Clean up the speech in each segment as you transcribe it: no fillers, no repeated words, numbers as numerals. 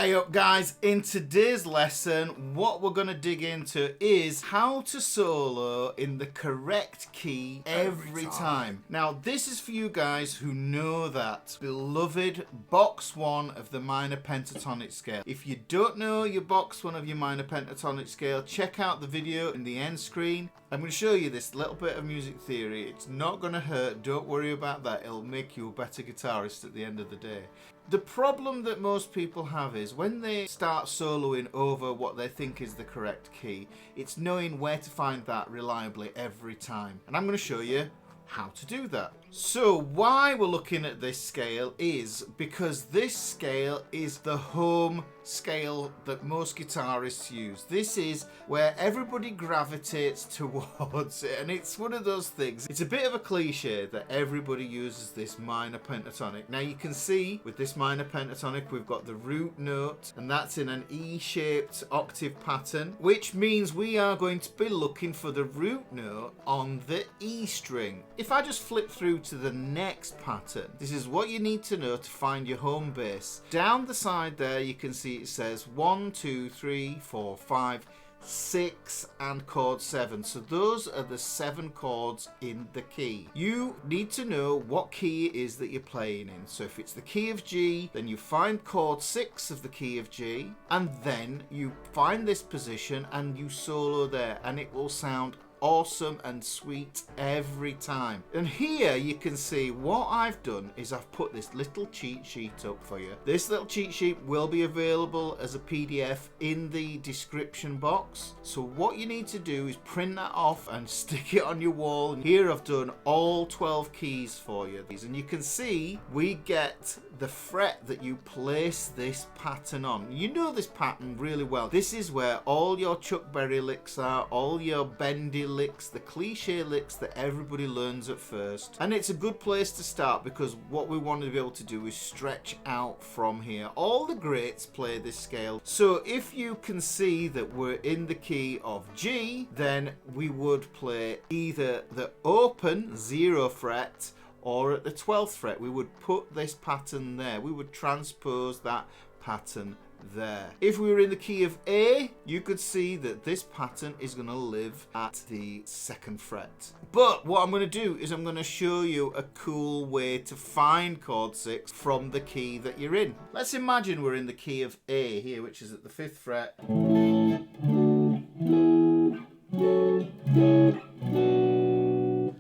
Hey up guys, in today's lesson what we're going to dig into is how to solo in the correct key every time. Now this is for you guys who know that beloved box 1 of the minor pentatonic scale. If you don't know your box 1 of your minor pentatonic scale, check out the video in the end screen. I'm going to show you this little bit of music theory. It's not going to hurt, don't worry about that, it'll make you a better guitarist at the end of the day. The problem that most people have is when they start soloing over what they think is the correct key, it's knowing where to find that reliably every time. And I'm going to show you how to do that. So why we're looking at this scale is because this scale is the home scale that most guitarists use. This is where everybody gravitates towards it, and it's one of those things. It's a bit of a cliche that everybody uses this minor pentatonic. Now you can see with this minor pentatonic we've got the root note, and that's in an E-shaped octave pattern, which means we are going to be looking for the root note on the E string. If I just flip through to the next pattern, this is what you need to know to find your home base. Down the side there you can see it says 1, 2, 3, 4, 5, 6 and chord 7. So those are the 7 chords in the key. You need to know what key it is that you're playing in. So if it's the key of G, then you find chord 6 of the key of G, and then you find this position and you solo there, and it will sound awesome and sweet every time. And here you can see what I've done is I've put this little cheat sheet up for you. This little cheat sheet will be available as a PDF in the description box. So what you need to do is print that off and stick it on your wall. And here I've done all 12 keys for you. And you can see we get the fret that you place this pattern on. You know this pattern really well. This is where all your Chuck Berry licks are, all your bendy licks, the cliche licks that everybody learns at first. And it's a good place to start because what we want to be able to do is stretch out from here. All the greats play this scale. So if you can see that we're in the key of G, then we would play either the open 0 fret or at the 12th fret. We would put this pattern there. We would transpose that pattern there. If we were in the key of A, you could see that this pattern is going to live at the 2nd fret. But what I'm going to do is I'm going to show you a cool way to find chord 6 from the key that you're in. Let's imagine we're in the key of A here, which is at the 5th fret.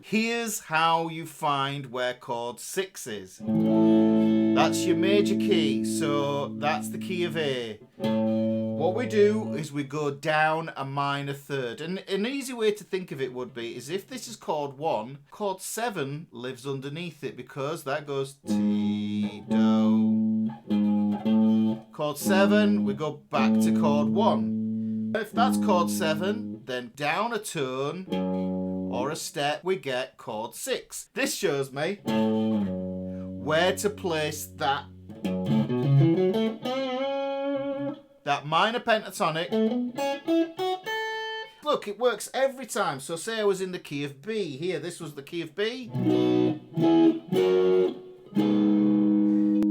Here's how you find where chord 6 is. That's your major key, so that's the key of A. What we do is we go down a minor third. And an easy way to think of it would be is if this is chord 1, chord 7 lives underneath it because that goes T, Do. Chord 7, we go back to chord 1. If that's chord 7, then down a tone or a step, we get chord 6. This shows me where to place that minor pentatonic. Look, it works every time. So say I was in the key of B here. This was the key of B.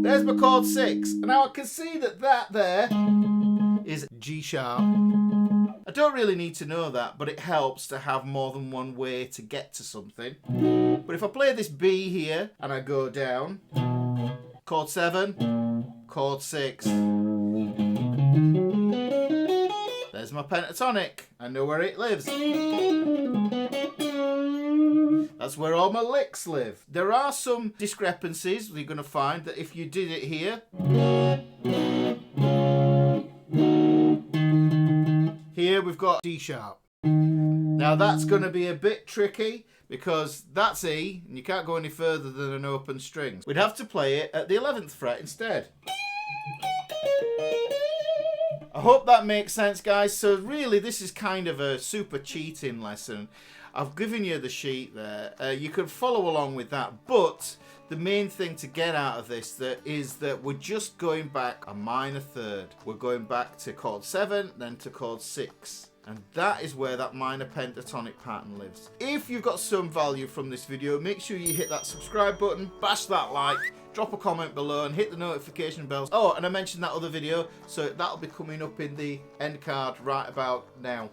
There's my chord 6. And now I can see that there is G sharp. I don't really need to know that, but it helps to have more than one way to get to something. But if I play this B here and I go down, chord 7, chord 6. There's my pentatonic. I know where it lives. That's where all my licks live. There are some discrepancies you're going to find that if you did it here, here we've got D sharp. Now that's going to be a bit tricky because that's E and you can't go any further than an open string. We'd have to play it at the 11th fret instead. I hope that makes sense, guys. So really this is kind of a super cheating lesson. I've given you the sheet there. You can follow along with that, but the main thing to get out of this is that we're just going back a minor third. We're going back to chord 7, then to chord 6. And that is where that minor pentatonic pattern lives. If you've got some value from this video, make sure you hit that subscribe button, bash that like, drop a comment below, and hit the notification bells. Oh, and I mentioned that other video, so that'll be coming up in the end card right about now.